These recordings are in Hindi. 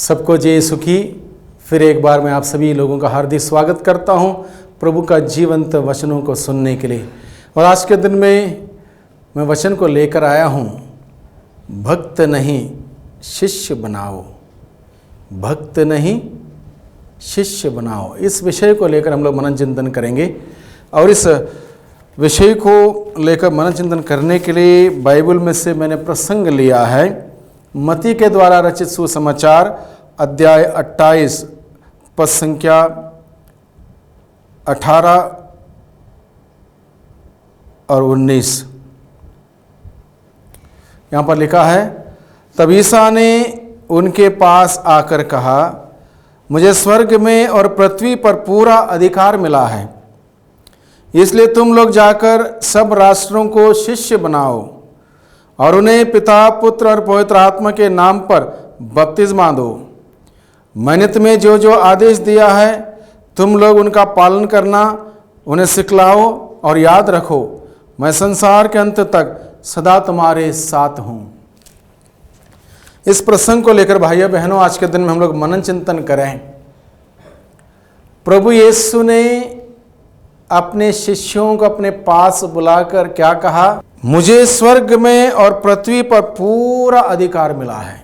सबको जय सुखी। फिर एक बार मैं आप सभी लोगों का हार्दिक स्वागत करता हूं प्रभु का जीवंत वचनों को सुनने के लिए। और आज के दिन में मैं वचन को लेकर आया हूं, भक्त नहीं शिष्य बनाओ, भक्त नहीं शिष्य बनाओ। इस विषय को लेकर हम लोग मनन चिंतन करेंगे। और इस विषय को लेकर मनन चिंतन करने के लिए बाइबल में से मैंने प्रसंग लिया है, मत्ती के द्वारा रचित सुसमाचार अध्याय 28 पद संख्या 18 और 19। यहाँ पर लिखा है, तब ईसा ने उनके पास आकर कहा, मुझे स्वर्ग में और पृथ्वी पर पूरा अधिकार मिला है, इसलिए तुम लोग जाकर सब राष्ट्रों को शिष्य बनाओ और उन्हें पिता, पुत्र और पवित्र आत्मा के नाम पर बपतिस्मा दो। मैंने तुम्हें जो जो आदेश दिया है तुम लोग उनका पालन करना, उन्हें सिखलाओ और याद रखो, मैं संसार के अंत तक सदा तुम्हारे साथ हूँ। इस प्रसंग को लेकर भाइयों बहनों आज के दिन में हम लोग मनन चिंतन करें। प्रभु यीशु ने अपने शिष्यों को अपने पास बुलाकर क्या कहा? मुझे स्वर्ग में और पृथ्वी पर पूरा अधिकार मिला है।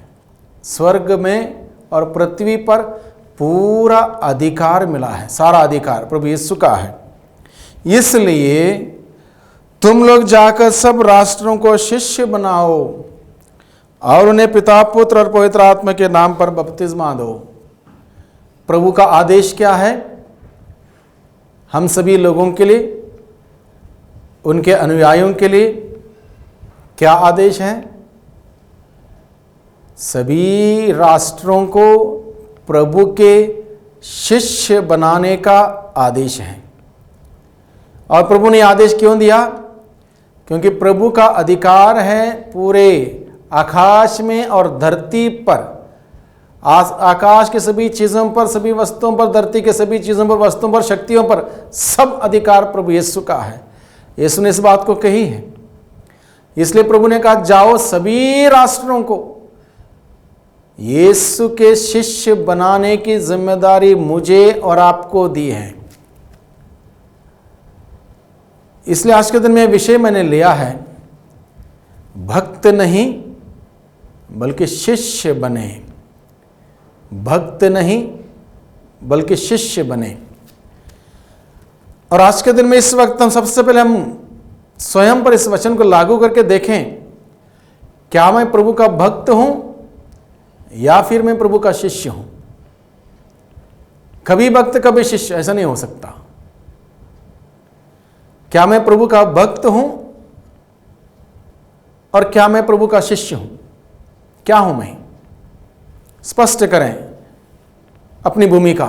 स्वर्ग में और पृथ्वी पर पूरा अधिकार मिला है, सारा अधिकार प्रभु यीशु का है। इसलिए तुम लोग जाकर सब राष्ट्रों को शिष्य बनाओ और उन्हें पिता, पुत्र और पवित्र आत्मा के नाम पर बपतिस्मा दो। प्रभु का आदेश क्या है हम सभी लोगों के लिए, उनके अनुयायियों के लिए? क्या आदेश है? सभी राष्ट्रों को प्रभु के शिष्य बनाने का आदेश है। और प्रभु ने आदेश क्यों दिया? क्योंकि प्रभु का अधिकार है पूरे आकाश में और धरती पर, आकाश के सभी चीज़ों पर, सभी वस्तुओं पर, धरती के सभी चीज़ों पर, वस्तुओं पर, शक्तियों पर सब अधिकार प्रभु यीशु का है। यीशु ने इस बात को कही है। इसलिए प्रभु ने कहा, जाओ सभी राष्ट्रों को यीशु के शिष्य बनाने की जिम्मेदारी मुझे और आपको दी है। इसलिए आज के दिन में विषय मैंने लिया है, भक्त नहीं बल्कि शिष्य बने। भक्त नहीं बल्कि शिष्य बने। और आज के दिन में इस वक्त हम सबसे पहले हम स्वयं पर इस वचन को लागू करके देखें, क्या मैं प्रभु का भक्त हूं या फिर मैं प्रभु का शिष्य हूं? कभी भक्त कभी शिष्य, ऐसा नहीं हो सकता। क्या मैं प्रभु का भक्त हूं और क्या मैं प्रभु का शिष्य हूं? क्या हूं मैं? स्पष्ट करें अपनी भूमिका,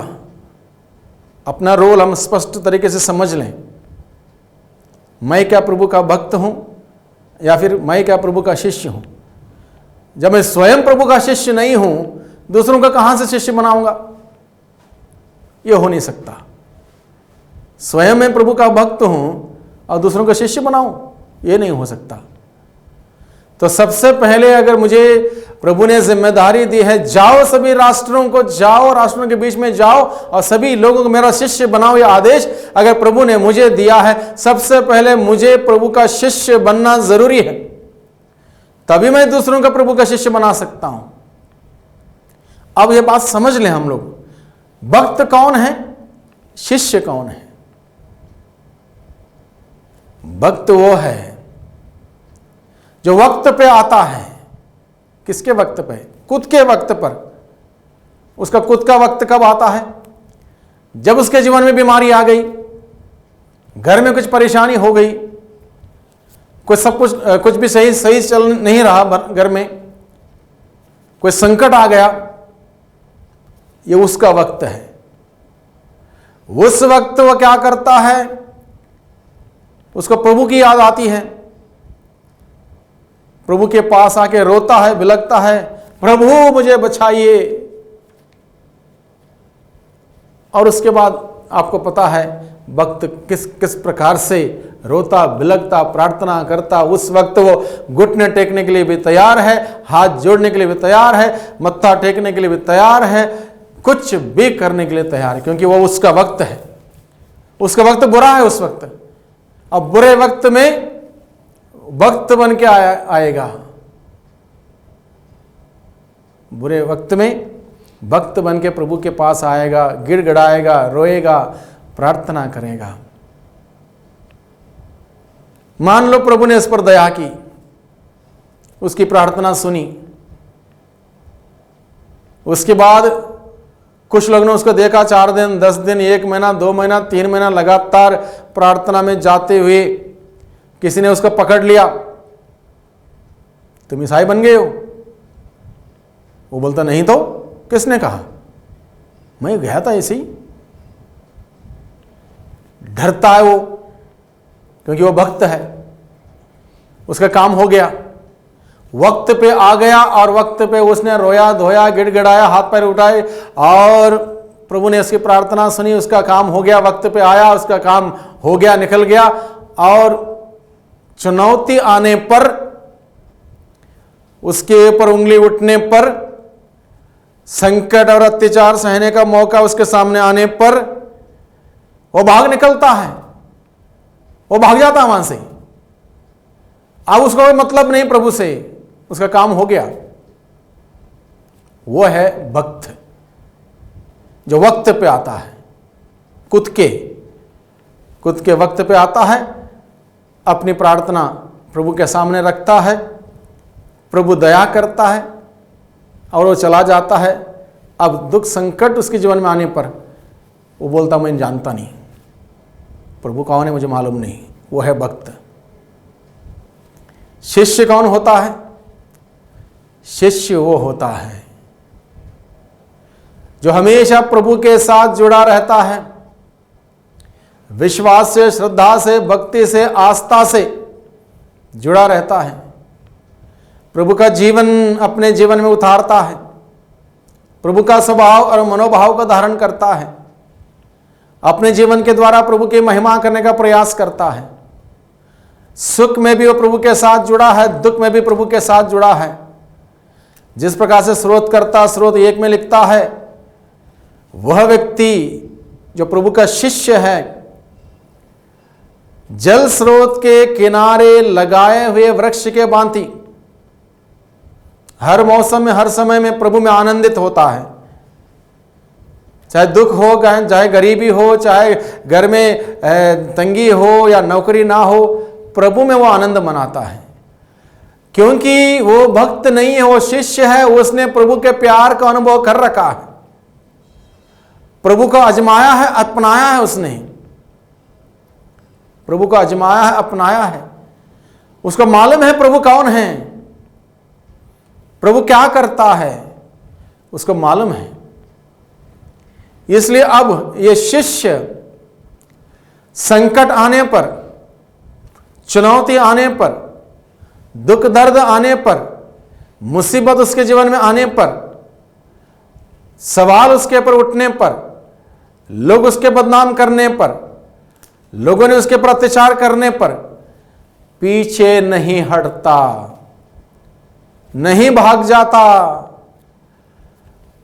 अपना रोल हम स्पष्ट तरीके से समझ लें। मैं क्या प्रभु का भक्त हूं या फिर मैं क्या प्रभु का शिष्य हूं? जब मैं स्वयं प्रभु का शिष्य नहीं हूं, दूसरों का कहां से शिष्य बनाऊंगा? यह हो नहीं सकता। स्वयं मैं प्रभु का भक्त हूं और दूसरों का शिष्य बनाऊं, यह नहीं हो सकता। तो सबसे पहले अगर मुझे प्रभु ने जिम्मेदारी दी है, जाओ सभी राष्ट्रों को, जाओ राष्ट्रों के बीच में जाओ और सभी लोगों को मेरा शिष्य बनाओ, यह आदेश अगर प्रभु ने मुझे दिया है, सबसे पहले मुझे प्रभु का शिष्य बनना जरूरी है, तभी मैं दूसरों का प्रभु का शिष्य बना सकता हूं। अब यह बात समझ लें हम लोग, भक्त कौन है, शिष्य कौन है? भक्त वो है जो वक्त पे आता है। किसके वक्त पे? खुद के वक्त पर। उसका खुद का वक्त कब आता है? जब उसके जीवन में बीमारी आ गई, घर में कुछ परेशानी हो गई, कुछ भी सही चल नहीं रहा घर में, कोई संकट आ गया, ये उसका वक्त है। उस वक्त वह क्या करता है? उसको प्रभु की याद आती है, प्रभु के पास आके रोता है, बिलखता है, प्रभु मुझे बचाइए। और उसके बाद आपको पता है वक्त किस किस प्रकार से रोता बिलखता प्रार्थना करता, उस वक्त वो घुटने टेकने के लिए भी तैयार है, हाथ जोड़ने के लिए भी तैयार है, मत्था टेकने के लिए भी तैयार है, कुछ भी करने के लिए तैयार है, क्योंकि वो उसका वक्त है। उसका वक्त बुरा है उस वक्त। अब बुरे वक्त में वक्त बन के आएगा, बुरे वक्त में वक्त बन के प्रभु के पास आएगा, गिड़गिड़ाएगा, रोएगा, प्रार्थना करेगा। मान लो प्रभु ने इस पर दया की, उसकी प्रार्थना सुनी, उसके बाद कुछ लोगों ने उसको देखा 4 दिन 10 दिन 1 महीना 2 महीना 3 महीना लगातार प्रार्थना में जाते हुए किसी ने उसको पकड़ लिया, तुम ईसाई बन गए हो। वो बोलता नहीं तो किसने कहा, मैं गया था ऐसे ही। डरता है वो, क्योंकि वो भक्त है, उसका काम हो गया, वक्त पे आ गया और वक्त पे उसने रोया धोया गिड़गिड़ाया, हाथ पैर उठाए और प्रभु ने उसकी प्रार्थना सुनी, उसका काम हो गया, वक्त पे आया, उसका काम हो गया, निकल गया। और चुनौती आने पर, उसके ऊपर उंगली उठने पर, संकट और अत्याचार सहने का मौका उसके सामने आने पर वो भाग निकलता है, वो भाग जाता है वहां से। अब उसको कोई मतलब नहीं प्रभु से, उसका काम हो गया। वो है भक्त जो वक्त पे आता है, कुद के वक्त पे आता है, अपनी प्रार्थना प्रभु के सामने रखता है, प्रभु दया करता है और वो चला जाता है। अब दुख संकट उसके जीवन में आने पर वो बोलता मैं जानता नहीं, प्रभु कौन है मुझे मालूम नहीं। वो है भक्त। शिष्य कौन होता है? शिष्य वो होता है जो हमेशा प्रभु के साथ जुड़ा रहता है, विश्वास से, श्रद्धा से, भक्ति से, आस्था से जुड़ा रहता है, प्रभु का जीवन अपने जीवन में उतारता है, प्रभु का स्वभाव और मनोभाव का धारण करता है, अपने जीवन के द्वारा प्रभु की महिमा करने का प्रयास करता है। सुख में भी वो प्रभु के साथ जुड़ा है, दुख में भी प्रभु के साथ जुड़ा है। जिस प्रकार से स्रोत करता स्रोत एक में लिखता है, वह व्यक्ति जो प्रभु का शिष्य है, जल स्रोत के किनारे लगाए हुए वृक्ष के भांति हर मौसम में, हर समय में प्रभु में आनंदित होता है। चाहे दुख हो, चाहे गरीबी हो, चाहे घर में तंगी हो या नौकरी ना हो, प्रभु में वो आनंद मनाता है, क्योंकि वो भक्त नहीं है, वो शिष्य है। उसने प्रभु के प्यार का अनुभव कर रखा है, प्रभु को आजमाया है, अपनाया है। उसने प्रभु को आजमाया है, अपनाया है। उसको मालूम है प्रभु कौन है, प्रभु क्या करता है, उसको मालूम है। इसलिए अब ये शिष्य संकट आने पर, चुनौती आने पर, दुख दर्द आने पर, मुसीबत उसके जीवन में आने पर, सवाल उसके ऊपर उठने पर, लोग उसके बदनाम करने पर, लोगों ने उसके ऊपर अत्याचार करने पर पीछे नहीं हटता, नहीं भाग जाता,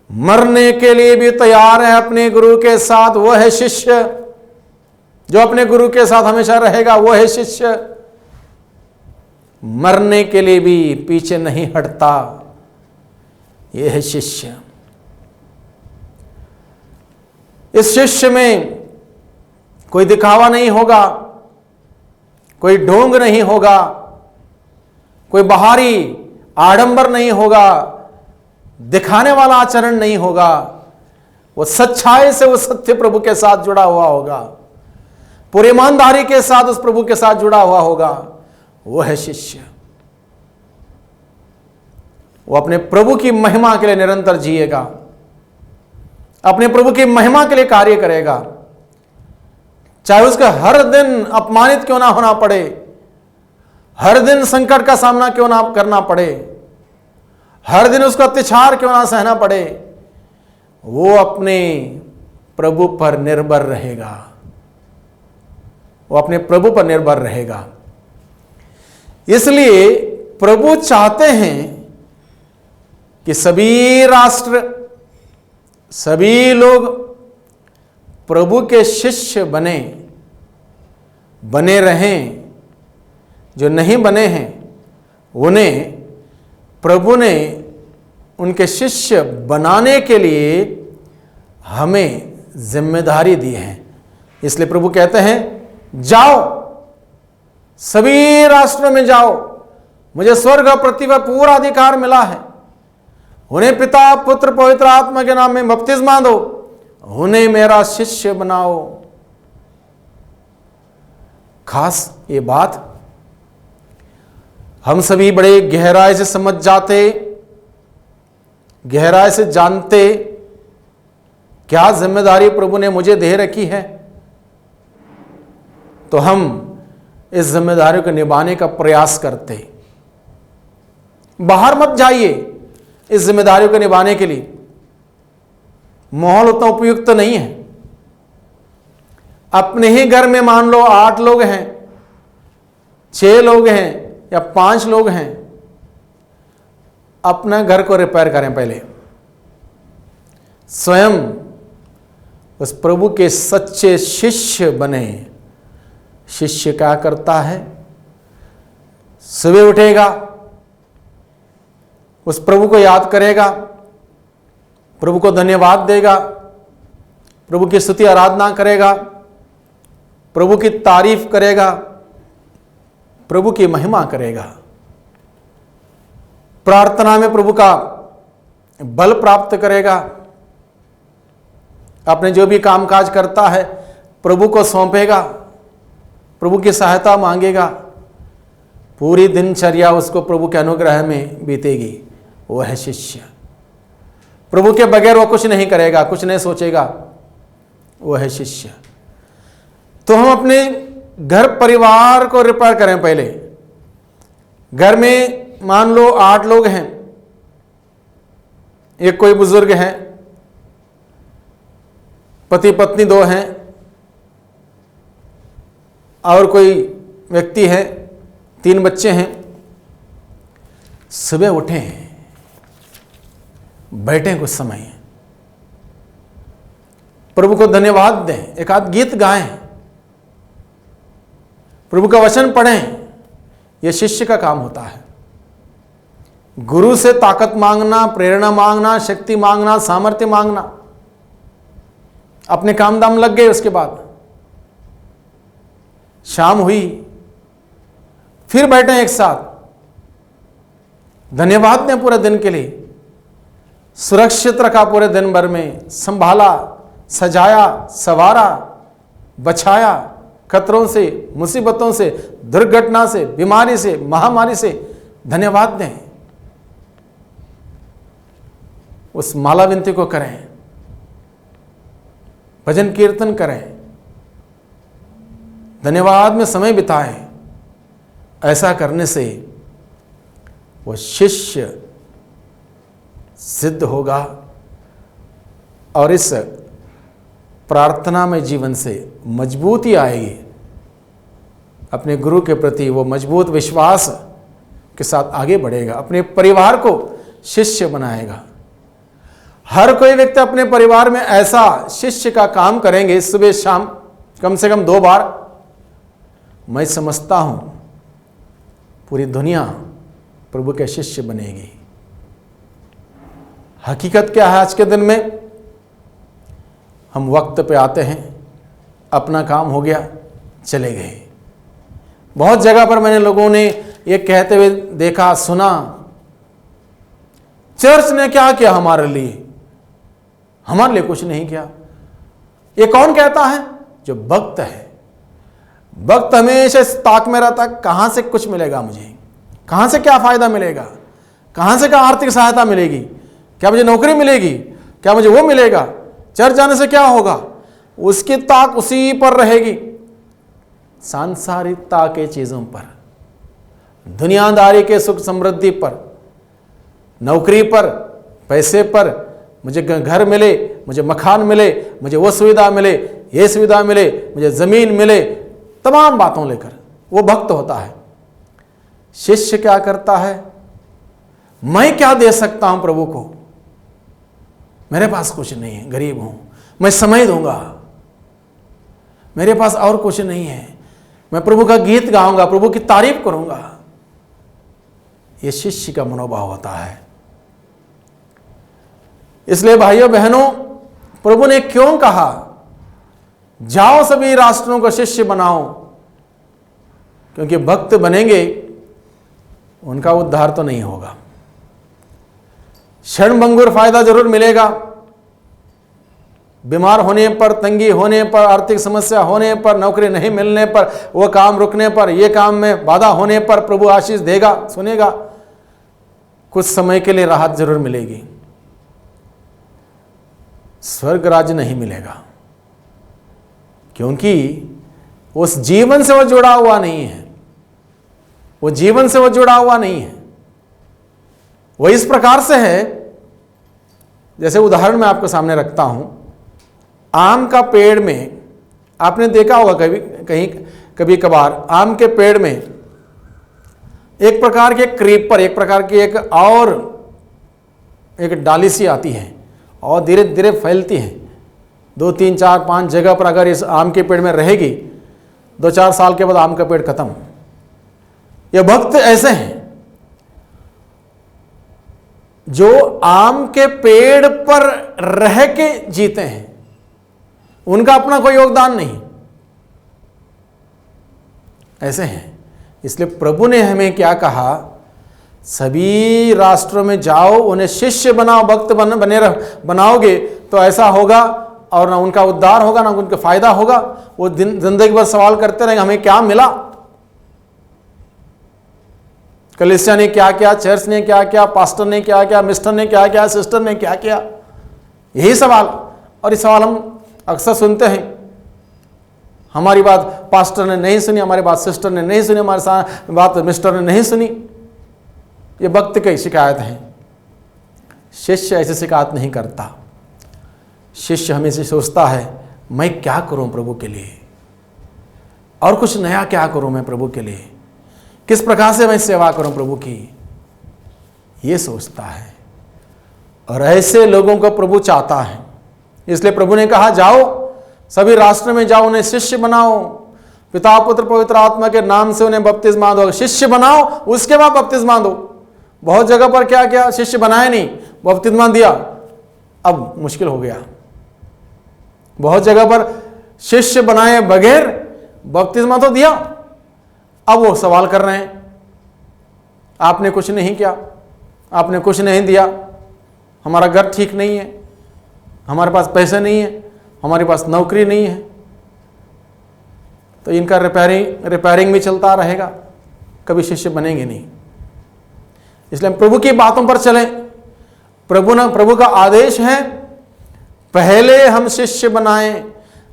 मरने के लिए भी तैयार है अपने गुरु के साथ। वो है शिष्य जो अपने गुरु के साथ हमेशा रहेगा, वो है शिष्य। मरने के लिए भी पीछे नहीं हटता, ये है शिष्य। इस शिष्य में कोई दिखावा नहीं होगा, कोई ढोंग नहीं होगा, कोई बाहरी आडंबर नहीं होगा, दिखाने वाला आचरण नहीं होगा। वो सच्चाई से उस सत्य प्रभु के साथ जुड़ा हुआ होगा, पूरी ईमानदारी के साथ उस प्रभु के साथ जुड़ा हुआ होगा। वो है शिष्य। वो अपने प्रभु की महिमा के लिए निरंतर जिएगा, अपने प्रभु की महिमा के लिए कार्य करेगा, चाहे उसको हर दिन अपमानित क्यों ना होना पड़े, हर दिन संकट का सामना क्यों ना करना पड़े, हर दिन उसको अत्याचार क्यों ना सहना पड़े, वो अपने प्रभु पर निर्भर रहेगा। वो अपने प्रभु पर निर्भर रहेगा। इसलिए प्रभु चाहते हैं कि सभी राष्ट्र, सभी लोग प्रभु के शिष्य बने रहें। जो नहीं बने हैं उन्हें प्रभु ने उनके शिष्य बनाने के लिए हमें जिम्मेदारी दी है। इसलिए प्रभु कहते हैं, जाओ, सभी राष्ट्रों में जाओ, मुझे स्वर्ग और पृथ्वी पर पूरा अधिकार मिला है। उन्हें पिता, पुत्र, पवित्र आत्मा के नाम में बपतिस्मा दो, उन्हें मेरा शिष्य बनाओ। खास ये बात हम सभी बड़े गहराई से समझ जाते, गहराई से जानते क्या जिम्मेदारी प्रभु ने मुझे दे रखी है, तो हम इस जिम्मेदारी को निभाने का प्रयास करते। बाहर मत जाइए इस जिम्मेदारी को निभाने के लिए, माहौल उतना उपयुक्त नहीं है। अपने ही घर में मान लो 8 लोग हैं, 6 लोग हैं या 5 लोग हैं, अपना घर को रिपेयर करें पहले। स्वयं उस प्रभु के सच्चे शिष्य बने। शिष्य क्या करता है? सुबह उठेगा, उस प्रभु को याद करेगा, प्रभु को धन्यवाद देगा, प्रभु की स्तुति आराधना करेगा, प्रभु की तारीफ करेगा, प्रभु की महिमा करेगा, प्रार्थना में प्रभु का बल प्राप्त करेगा, अपने जो भी कामकाज करता है प्रभु को सौंपेगा, प्रभु की सहायता मांगेगा, पूरी दिनचर्या उसको प्रभु के अनुग्रह में बीतेगी। वो है शिष्य। प्रभु के बगैर वो कुछ नहीं करेगा, कुछ नहीं सोचेगा, वो है शिष्य। तो हम अपने घर परिवार को रिपेयर करें पहले। घर में मान लो 8 लोग हैं, एक कोई बुजुर्ग है, पति पत्नी 2 हैं और कोई व्यक्ति है, 3 बच्चे हैं। सुबह उठें, बैठें कुछ समय, प्रभु को धन्यवाद दें, एक आध गीत गाएं, प्रभु का वचन पढ़ें। यह शिष्य का काम होता है। गुरु से ताकत मांगना, प्रेरणा मांगना, शक्ति मांगना, सामर्थ्य मांगना, अपने काम दाम लग गए। उसके बाद शाम हुई, फिर बैठे एक साथ, धन्यवाद दें पूरे दिन के लिए। सुरक्षित रखा पूरे दिन भर में, संभाला, सजाया, सवारा, बचाया, खतरों से, मुसीबतों से, दुर्घटना से, बीमारी से, महामारी से। धन्यवाद दें। उस माला विनती को करें, भजन कीर्तन करें, धन्यवाद में समय बिताएं। ऐसा करने से वो शिष्य सिद्ध होगा और इस प्रार्थना में जीवन से मजबूती आएगी। अपने गुरु के प्रति वो मजबूत विश्वास के साथ आगे बढ़ेगा, अपने परिवार को शिष्य बनाएगा। हर कोई व्यक्ति अपने परिवार में ऐसा शिष्य का काम करेंगे, सुबह शाम कम से कम 2 बार। मैं समझता हूं पूरी दुनिया प्रभु के शिष्य बनेगी। हकीकत क्या है? आज के दिन में हम वक्त पे आते हैं, अपना काम हो गया, चले गए। बहुत जगह पर मैंने लोगों ने ये कहते हुए देखा, सुना, चर्च ने क्या किया हमारे लिए? हमारे लिए कुछ नहीं किया। ये कौन कहता है? जो भक्त है। भक्त हमेशा इस ताक में रहता, कहां से कुछ मिलेगा मुझे, कहां से क्या फायदा मिलेगा, कहां से क्या आर्थिक सहायता मिलेगी, क्या मुझे नौकरी मिलेगी, क्या मुझे वो मिलेगा, चर्च जाने से क्या होगा। उसकी ताक उसी पर रहेगी, सांसारिकता के चीजों पर, दुनियादारी के सुख समृद्धि पर, नौकरी पर, पैसे पर, मुझे घर मिले, मुझे मकान मिले, मुझे वो सुविधा मिले, ये सुविधा मिले, मुझे जमीन मिले, तमाम बातों लेकर वो भक्त होता है। शिष्य क्या करता है, मैं क्या दे सकता हूं प्रभु को, मेरे पास कुछ नहीं है, गरीब हूं, मैं समय दूंगा, मेरे पास और कुछ नहीं है, मैं प्रभु का गीत गाऊंगा, प्रभु की तारीफ करूंगा। यह शिष्य का मनोभाव होता है। इसलिए भाइयों बहनों, प्रभु ने क्यों कहा जाओ सभी राष्ट्रों को शिष्य बनाओ? क्योंकि भक्त बनेंगे उनका उद्धार तो नहीं होगा। क्षणभंगुर फायदा जरूर मिलेगा, बीमार होने पर, तंगी होने पर, आर्थिक समस्या होने पर, नौकरी नहीं मिलने पर, वो काम रुकने पर, ये काम में बाधा होने पर प्रभु आशीष देगा, सुनेगा, कुछ समय के लिए राहत जरूर मिलेगी। स्वर्ग राज्य नहीं मिलेगा, क्योंकि उस जीवन से वो जुड़ा हुआ नहीं है। वो जीवन से वो जुड़ा हुआ नहीं है। वो इस प्रकार से है, जैसे उदाहरण मैं आपके सामने रखता हूं। आम का पेड़ में आपने देखा होगा कभी कभार, आम के पेड़ में एक प्रकार के क्रीपर, एक प्रकार की एक और एक डाली सी आती है और धीरे धीरे फैलती है। 2, 3, 4, 5 जगह पर अगर इस आम के पेड़ में रहेगी, 2-4 साल के बाद आम का पेड़ खत्म। ये भक्त ऐसे हैं जो आम के पेड़ पर रह के जीते हैं, उनका अपना कोई योगदान नहीं, ऐसे हैं। इसलिए प्रभु ने हमें क्या कहा, सभी राष्ट्रों में जाओ, उन्हें शिष्य बनाओ, भक्त बनाओगे तो ऐसा होगा, और ना उनका उद्धार होगा, ना उनका फायदा होगा। वो जिंदगी भर सवाल करते रहेंगे हमें क्या मिला, कलीसिया ने क्या किया, चर्च ने क्या किया, पास्टर ने क्या किया, मिस्टर ने क्या किया, सिस्टर ने क्या किया, यही सवाल। और ये सवाल हम अक्सर सुनते हैं। हमारी बात पास्टर ने नहीं सुनी, हमारी बात सिस्टर ने नहीं सुनी, हमारी बात मिस्टर ने नहीं सुनी। ये भक्त की शिकायत है। शिष्य ऐसी शिकायत नहीं करता। शिष्य हमेशा सोचता है मैं क्या करूं प्रभु के लिए, और कुछ नया क्या करूं मैं प्रभु के लिए, किस प्रकार से मैं सेवा करूं प्रभु की, ये सोचता है। और ऐसे लोगों को प्रभु चाहता है। इसलिए प्रभु ने कहा जाओ सभी राष्ट्र में जाओ, उन्हें शिष्य बनाओ, पिता पुत्र पवित्र आत्मा के नाम से उन्हें बपतिस्मा दो। शिष्य बनाओ, उसके बाद बपतिस्मा दो। बहुत जगह पर क्या किया, शिष्य बनाए नहीं, बपतिस्मा दिया, अब मुश्किल हो गया। बहुत जगह पर शिष्य बनाए बगैर बपतिस्मा तो दिया, अब वो सवाल कर रहे हैं आपने कुछ नहीं किया, आपने कुछ नहीं दिया, हमारा घर ठीक नहीं है, हमारे पास पैसे नहीं है, हमारे पास नौकरी नहीं है। तो इनका रिपेयरिंग भी चलता रहेगा, कभी शिष्य बनेंगे नहीं। इसलिए प्रभु की बातों पर चलें। प्रभु का आदेश है पहले हम शिष्य बनाएं,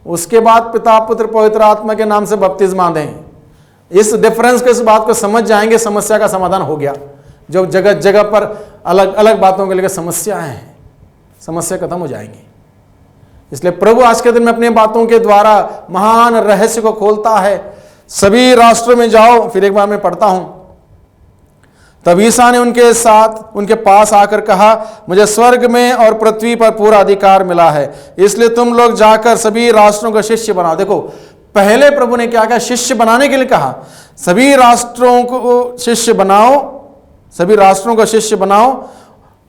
उसके बाद पिता पुत्र पवित्र आत्मा के नाम से बपतिस्मा दें। इस डिफरेंस को, इस बात को समझ जाएंगे, समस्या का समाधान हो गया। जो जगह जगह पर अलग अलग बातों के लेकर समस्याएं हैं, समस्या खत्म हो जाएंगी। इसलिए प्रभु आज के दिन में अपनी बातों के द्वारा महान रहस्य को खोलता है। सभी राष्ट्रों में जाओ, फिर एक बार मैं पढ़ता हूं। तब ईसा ने उनके पास आकर कहा, मुझे स्वर्ग में और पृथ्वी पर पूरा अधिकार मिला है, इसलिए तुम लोग जाकर सभी राष्ट्रों को शिष्य बनाओ। देखो, पहले प्रभु ने क्या कहा, शिष्य बनाने के लिए कहा। सभी राष्ट्रों को शिष्य बनाओ, सभी राष्ट्रों को शिष्य बनाओ।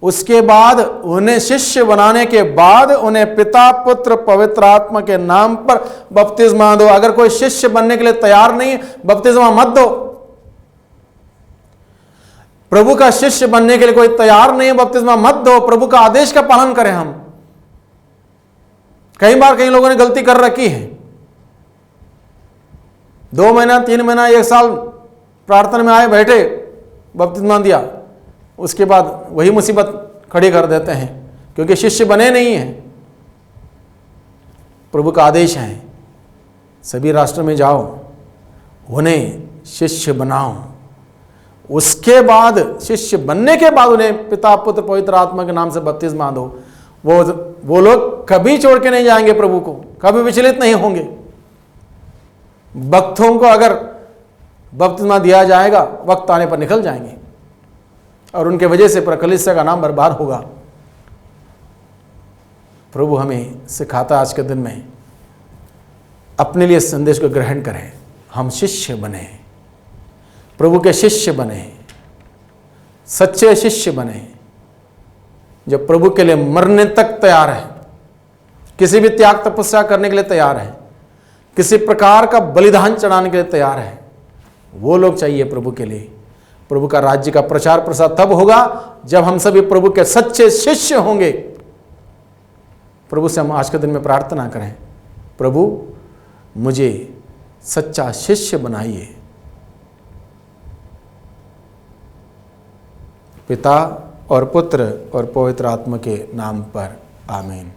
उसके बाद उन्हें शिष्य बनाने के बाद उन्हें पिता पुत्र पवित्र आत्मा के नाम पर बपतिस्मा दो। अगर कोई शिष्य बनने के लिए तैयार नहीं, बपतिस्मा मत दो। प्रभु का शिष्य बनने के लिए कोई तैयार नहीं है, बपतिस्मा मत दो। प्रभु का आदेश का पालन करें हम। कई बार कई लोगों ने गलती कर रखी है। 2 महीना 3 महीना 1 साल प्रार्थना में आए, बैठे, बपतिस्मा दिया, उसके बाद वही मुसीबत खड़ी कर देते हैं, क्योंकि शिष्य बने नहीं हैं। प्रभु का आदेश है सभी राष्ट्र में जाओ, उन्हें शिष्य बनाओ। उसके बाद शिष्य बनने के बाद उन्हें पिता पुत्र पवित्र आत्मा के नाम से बपतिस्मा दो। वो लोग कभी छोड़ के नहीं जाएंगे प्रभु को, कभी विचलित नहीं होंगे। भक्तों को अगर बपतिस्मा दिया जाएगा, वक्त आने पर निकल जाएंगे और उनके वजह से पूरा कलीसिया का नाम बर्बाद होगा। प्रभु हमें सिखाता आज के दिन में अपने लिए संदेश को ग्रहण करें, हम शिष्य बने, प्रभु के शिष्य बने, सच्चे शिष्य बने, जो प्रभु के लिए मरने तक तैयार है, किसी भी त्याग तपस्या करने के लिए तैयार है, किसी प्रकार का बलिदान चढ़ाने के लिए तैयार है। वो लोग चाहिए प्रभु के लिए। प्रभु का राज्य का प्रचार प्रसार तब होगा जब हम सभी प्रभु के सच्चे शिष्य होंगे। प्रभु से हम आज के दिन में प्रार्थना करें, प्रभु मुझे सच्चा शिष्य बनाइए। पिता और पुत्र और पवित्र आत्मा के नाम पर आमीन।